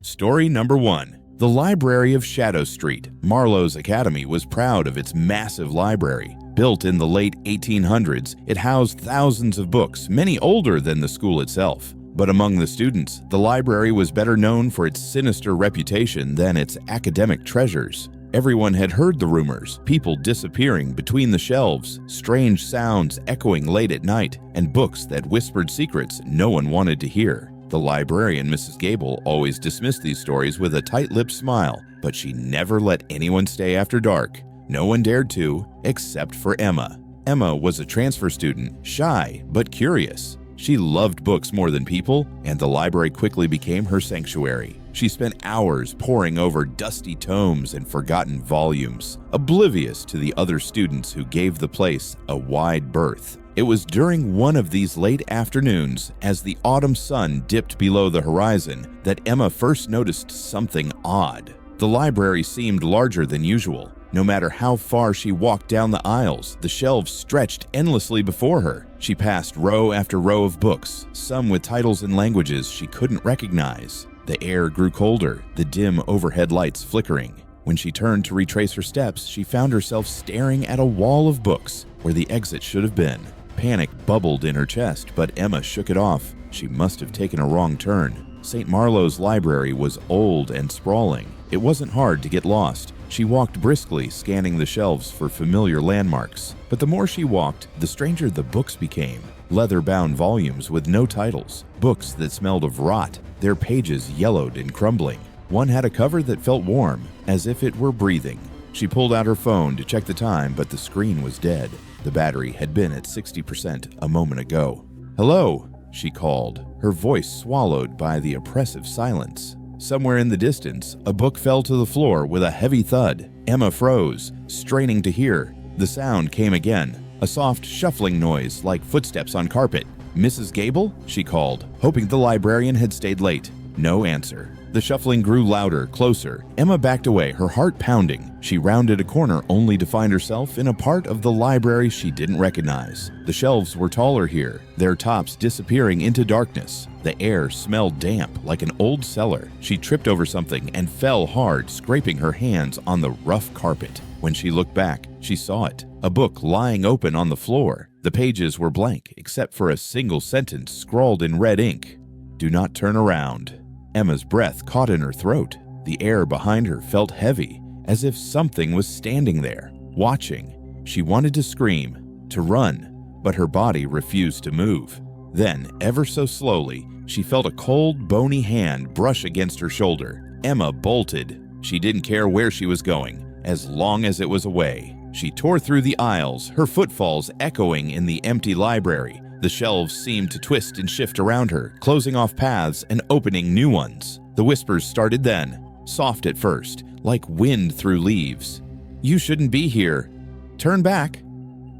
Story number 1. The Library of Shadow Street. Marlowe's Academy was proud of its massive library. Built in the late 1800s, it housed thousands of books, many older than the school itself. But among the students, the library was better known for its sinister reputation than its academic treasures. Everyone had heard the rumors, people disappearing between the shelves, strange sounds echoing late at night, and books that whispered secrets no one wanted to hear. The librarian, Mrs. Gable, always dismissed these stories with a tight-lipped smile, but she never let anyone stay after dark. No one dared to, except for Emma. Emma was a transfer student, shy but curious. She loved books more than people, and the library quickly became her sanctuary. She spent hours poring over dusty tomes and forgotten volumes, oblivious to the other students who gave the place a wide berth. It was during one of these late afternoons, as the autumn sun dipped below the horizon, that Emma first noticed something odd. The library seemed larger than usual. No matter how far she walked down the aisles, the shelves stretched endlessly before her. She passed row after row of books, some with titles in languages she couldn't recognize. The air grew colder, the dim overhead lights flickering. When she turned to retrace her steps, she found herself staring at a wall of books where the exit should have been. Panic bubbled in her chest, but Emma shook it off. She must have taken a wrong turn. St. Marlowe's library was old and sprawling. It wasn't hard to get lost. She walked briskly, scanning the shelves for familiar landmarks. But the more she walked, the stranger the books became. Leather-bound volumes with no titles. Books that smelled of rot, their pages yellowed and crumbling. One had a cover that felt warm, as if it were breathing. She pulled out her phone to check the time, but the screen was dead. The battery had been at 60% a moment ago. "Hello," she called, her voice swallowed by the oppressive silence. Somewhere in the distance, a book fell to the floor with a heavy thud. Emma froze, straining to hear. The sound came again, a soft shuffling noise like footsteps on carpet. "Mrs. Gable?" she called, hoping the librarian had stayed late. No answer. The shuffling grew louder, closer. Emma backed away, her heart pounding. She rounded a corner only to find herself in a part of the library she didn't recognize. The shelves were taller here, their tops disappearing into darkness. The air smelled damp, like an old cellar. She tripped over something and fell hard, scraping her hands on the rough carpet. When she looked back, she saw it. A book lying open on the floor. The pages were blank, except for a single sentence scrawled in red ink. "Do not turn around." Emma's breath caught in her throat. The air behind her felt heavy, as if something was standing there, watching. She wanted to scream, to run, but her body refused to move. Then, ever so slowly, she felt a cold, bony hand brush against her shoulder. Emma bolted. She didn't care where she was going, as long as it was away. She tore through the aisles, her footfalls echoing in the empty library. The shelves seemed to twist and shift around her, closing off paths and opening new ones. The whispers started then, soft at first, like wind through leaves. "You shouldn't be here. Turn back.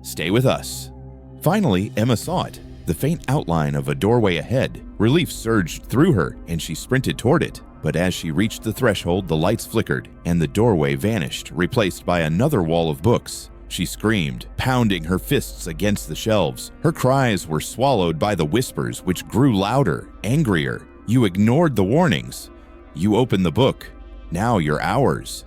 Stay with us." Finally, Emma saw it, the faint outline of a doorway ahead. Relief surged through her, and she sprinted toward it. But as she reached the threshold, the lights flickered, and the doorway vanished, replaced by another wall of books. She screamed, pounding her fists against the shelves. Her cries were swallowed by the whispers, which grew louder, angrier. "You ignored the warnings. You opened the book. Now you're ours."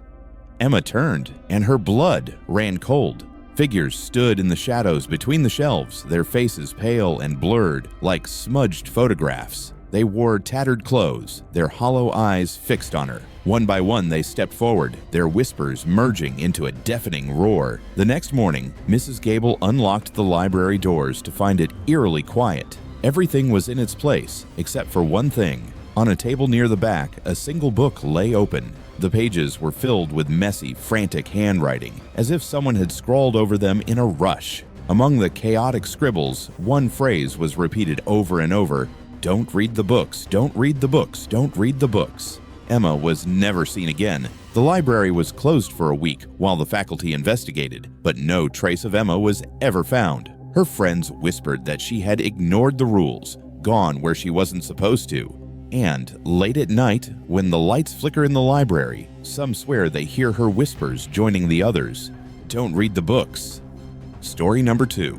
Emma turned, and her blood ran cold. Figures stood in the shadows between the shelves, their faces pale and blurred, like smudged photographs. They wore tattered clothes, their hollow eyes fixed on her. One by one, they stepped forward, their whispers merging into a deafening roar. The next morning, Mrs. Gable unlocked the library doors to find it eerily quiet. Everything was in its place, except for one thing. On a table near the back, a single book lay open. The pages were filled with messy, frantic handwriting, as if someone had scrawled over them in a rush. Among the chaotic scribbles, one phrase was repeated over and over: "Don't read the books, don't read the books, don't read the books." Emma was never seen again. The library was closed for a week while the faculty investigated, but no trace of Emma was ever found. Her friends whispered that she had ignored the rules, gone where she wasn't supposed to. And late at night, when the lights flicker in the library, some swear they hear her whispers joining the others. Don't read the books. Story number 2.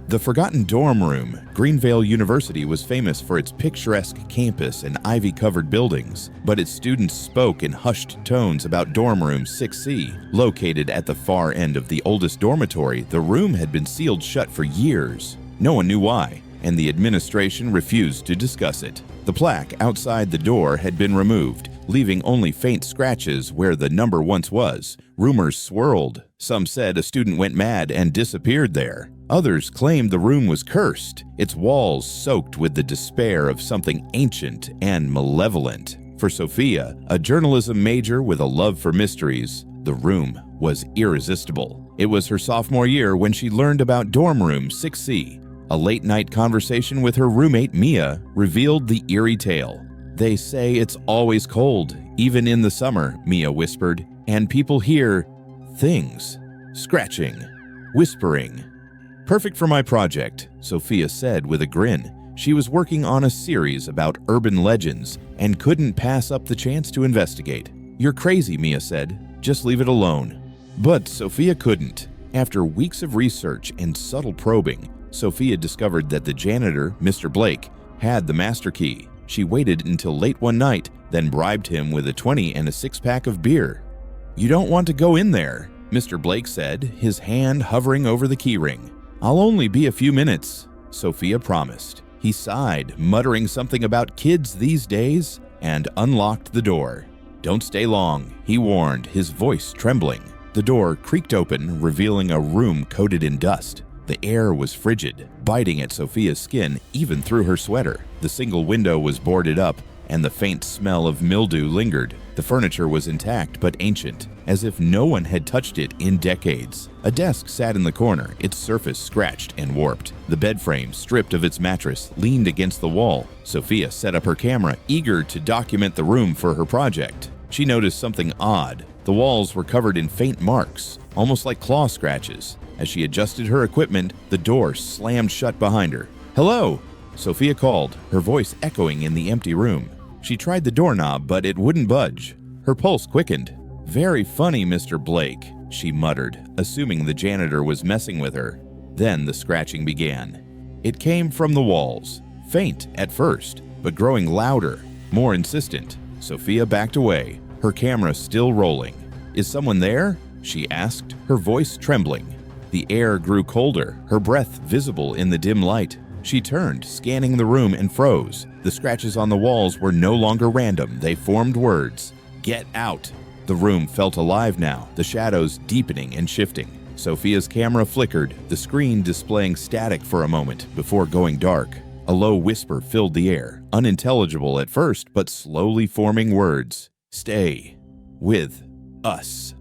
The Forgotten Dorm Room. Greenvale University was famous for its picturesque campus and ivy-covered buildings, but its students spoke in hushed tones about Dorm Room 6C. Located at the far end of the oldest dormitory, the room had been sealed shut for years. No one knew why, and the administration refused to discuss it. The plaque outside the door had been removed, leaving only faint scratches where the number once was. Rumors swirled. Some said a student went mad and disappeared there. Others claimed the room was cursed, its walls soaked with the despair of something ancient and malevolent. For Sophia, a journalism major with a love for mysteries, the room was irresistible. It was her sophomore year when she learned about Dorm Room 6C. A late-night conversation with her roommate Mia revealed the eerie tale. "They say it's always cold, even in the summer," Mia whispered, "and people hear things, scratching, whispering." "Perfect for my project," Sophia said with a grin. She was working on a series about urban legends and couldn't pass up the chance to investigate. "You're crazy," Mia said. "Just leave it alone." But Sophia couldn't. After weeks of research and subtle probing, Sophia discovered that the janitor, Mr. Blake, had the master key. She waited until late one night, then bribed him with a 20 and a six-pack of beer. "You don't want to go in there," Mr. Blake said, his hand hovering over the keyring. "I'll only be a few minutes," Sophia promised. He sighed, muttering something about kids these days, and unlocked the door. "Don't stay long," he warned, his voice trembling. The door creaked open, revealing a room coated in dust. The air was frigid, biting at Sophia's skin even through her sweater. The single window was boarded up, and the faint smell of mildew lingered. The furniture was intact but ancient, as if no one had touched it in decades. A desk sat in the corner, its surface scratched and warped. The bed frame, stripped of its mattress, leaned against the wall. Sophia set up her camera, eager to document the room for her project. She noticed something odd. The walls were covered in faint marks, almost like claw scratches. As she adjusted her equipment, the door slammed shut behind her. "Hello!" Sophia called, her voice echoing in the empty room. She tried the doorknob, but it wouldn't budge. Her pulse quickened. "Very funny, Mr. Blake," she muttered, assuming the janitor was messing with her. Then the scratching began. It came from the walls, faint at first, but growing louder, more insistent. Sophia backed away, her camera still rolling. "Is someone there?" she asked, her voice trembling. The air grew colder, her breath visible in the dim light. She turned, scanning the room, and froze. The scratches on the walls were no longer random. They formed words. "Get out!" The room felt alive now, the shadows deepening and shifting. Sophia's camera flickered, the screen displaying static for a moment before going dark. A low whisper filled the air, unintelligible at first, but slowly forming words. "Stay with us."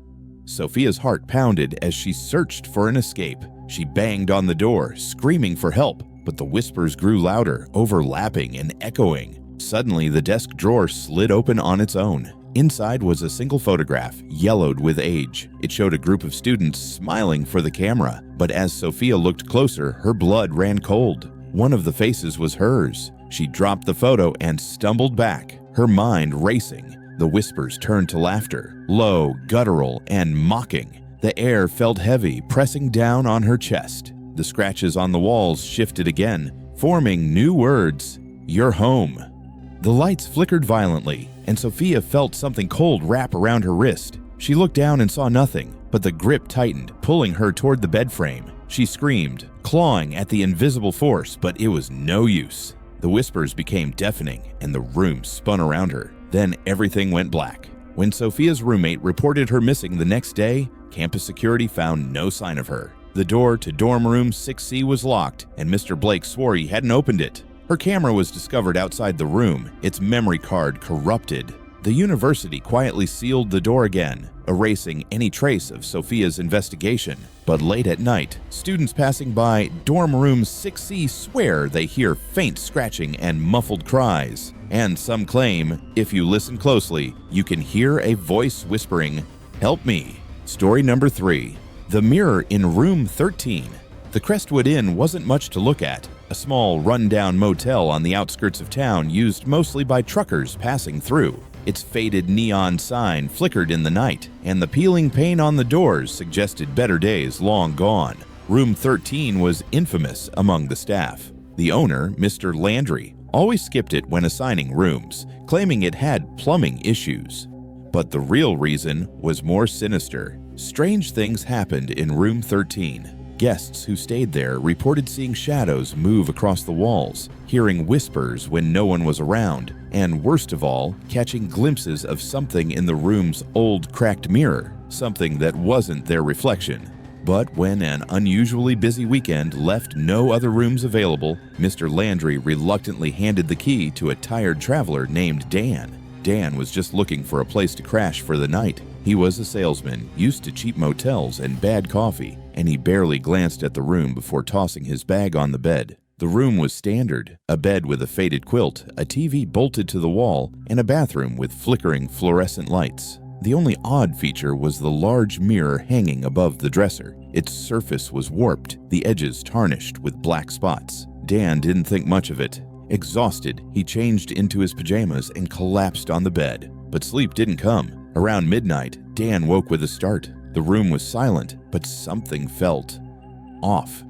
Sophia's heart pounded as she searched for an escape. She banged on the door, screaming for help, but the whispers grew louder, overlapping and echoing. Suddenly, the desk drawer slid open on its own. Inside was a single photograph, yellowed with age. It showed a group of students smiling for the camera, but as Sophia looked closer, her blood ran cold. One of the faces was hers. She dropped the photo and stumbled back, her mind racing. The whispers turned to laughter, low, guttural, and mocking. The air felt heavy, pressing down on her chest. The scratches on the walls shifted again, forming new words. "You're home." The lights flickered violently, and Sophia felt something cold wrap around her wrist. She looked down and saw nothing, but the grip tightened, pulling her toward the bed frame. She screamed, clawing at the invisible force, but it was no use. The whispers became deafening, and the room spun around her. Then everything went black. When Sophia's roommate reported her missing the next day, campus security found no sign of her. The door to dorm room 6C was locked, and Mr. Blake swore he hadn't opened it. Her camera was discovered outside the room, its memory card corrupted. The university quietly sealed the door again, erasing any trace of Sophia's investigation. But late at night, students passing by dorm room 6C swear they hear faint scratching and muffled cries. And some claim, if you listen closely, you can hear a voice whispering, "Help me." Story number 3. The Mirror in Room 13. The Crestwood Inn wasn't much to look at, a small, run-down motel on the outskirts of town used mostly by truckers passing through. Its faded neon sign flickered in the night, and the peeling paint on the doors suggested better days long gone. Room 13 was infamous among the staff. The owner, Mr. Landry, always skipped it when assigning rooms, claiming it had plumbing issues. But the real reason was more sinister. Strange things happened in Room 13. Guests who stayed there reported seeing shadows move across the walls, hearing whispers when no one was around, and worst of all, catching glimpses of something in the room's old cracked mirror, something that wasn't their reflection. But when an unusually busy weekend left no other rooms available, Mr. Landry reluctantly handed the key to a tired traveler named Dan. Dan was just looking for a place to crash for the night. He was a salesman, used to cheap motels and bad coffee, and he barely glanced at the room before tossing his bag on the bed. The room was standard, a bed with a faded quilt, a TV bolted to the wall, and a bathroom with flickering fluorescent lights. The only odd feature was the large mirror hanging above the dresser. Its surface was warped, the edges tarnished with black spots. Dan didn't think much of it. Exhausted, he changed into his pajamas and collapsed on the bed. But sleep didn't come. Around midnight, Dan woke with a start. The room was silent, but something felt off.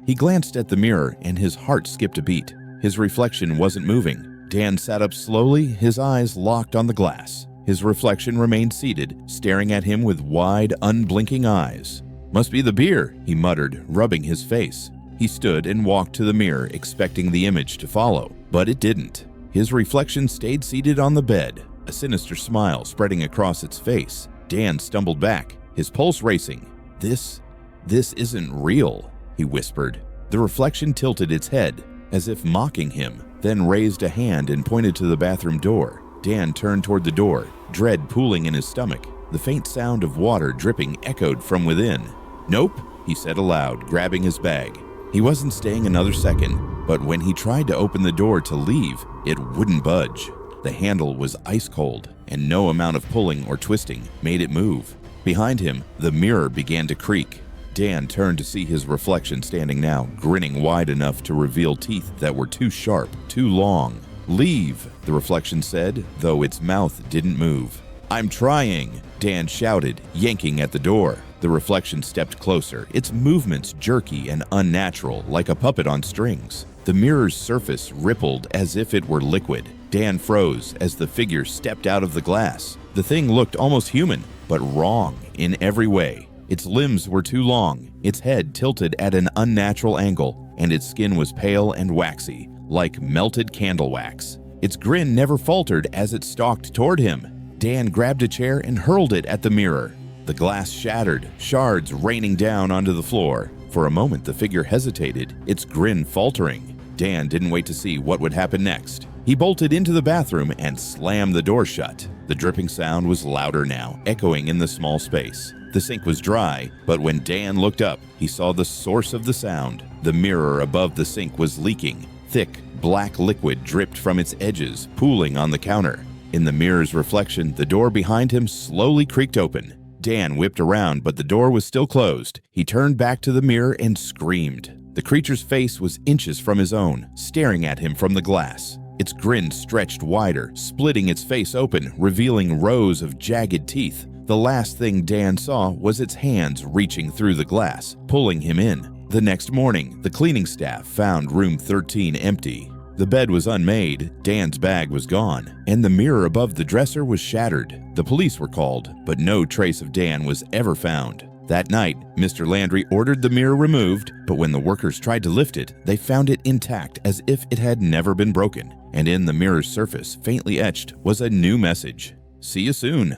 He glanced at the mirror and his heart skipped a beat. His reflection wasn't moving. Dan sat up slowly, his eyes locked on the glass. His reflection remained seated, staring at him with wide, unblinking eyes. "Must be the beer," he muttered, rubbing his face. He stood and walked to the mirror, expecting the image to follow, but it didn't. His reflection stayed seated on the bed, a sinister smile spreading across its face. Dan stumbled back, his pulse racing. This isn't real," he whispered. The reflection tilted its head, as if mocking him, then raised a hand and pointed to the bathroom door. Dan turned toward the door, dread pooling in his stomach. The faint sound of water dripping echoed from within. "Nope," he said aloud, grabbing his bag. He wasn't staying another second, but when he tried to open the door to leave, it wouldn't budge. The handle was ice cold, and no amount of pulling or twisting made it move. Behind him, the mirror began to creak. Dan turned to see his reflection standing now, grinning wide enough to reveal teeth that were too sharp, too long. "Leave," the reflection said, though its mouth didn't move. "I'm trying," Dan shouted, yanking at the door. The reflection stepped closer, its movements jerky and unnatural, like a puppet on strings. The mirror's surface rippled as if it were liquid. Dan froze as the figure stepped out of the glass. The thing looked almost human, but wrong in every way. Its limbs were too long, its head tilted at an unnatural angle, and its skin was pale and waxy, like melted candle wax. Its grin never faltered as it stalked toward him. Dan grabbed a chair and hurled it at the mirror. The glass shattered, shards raining down onto the floor. For a moment, the figure hesitated, its grin faltering. Dan didn't wait to see what would happen next. He bolted into the bathroom and slammed the door shut. The dripping sound was louder now, echoing in the small space. The sink was dry, but when Dan looked up, he saw the source of the sound. The mirror above the sink was leaking. Thick, black liquid dripped from its edges, pooling on the counter. In the mirror's reflection, the door behind him slowly creaked open. Dan whipped around, but the door was still closed. He turned back to the mirror and screamed. The creature's face was inches from his own, staring at him from the glass. Its grin stretched wider, splitting its face open, revealing rows of jagged teeth. The last thing Dan saw was its hands reaching through the glass, pulling him in. The next morning, the cleaning staff found room 13 empty. The bed was unmade, Dan's bag was gone, and the mirror above the dresser was shattered. The police were called, but no trace of Dan was ever found. That night, Mr. Landry ordered the mirror removed, but when the workers tried to lift it, they found it intact as if it had never been broken. And in the mirror's surface, faintly etched, was a new message. "See you soon."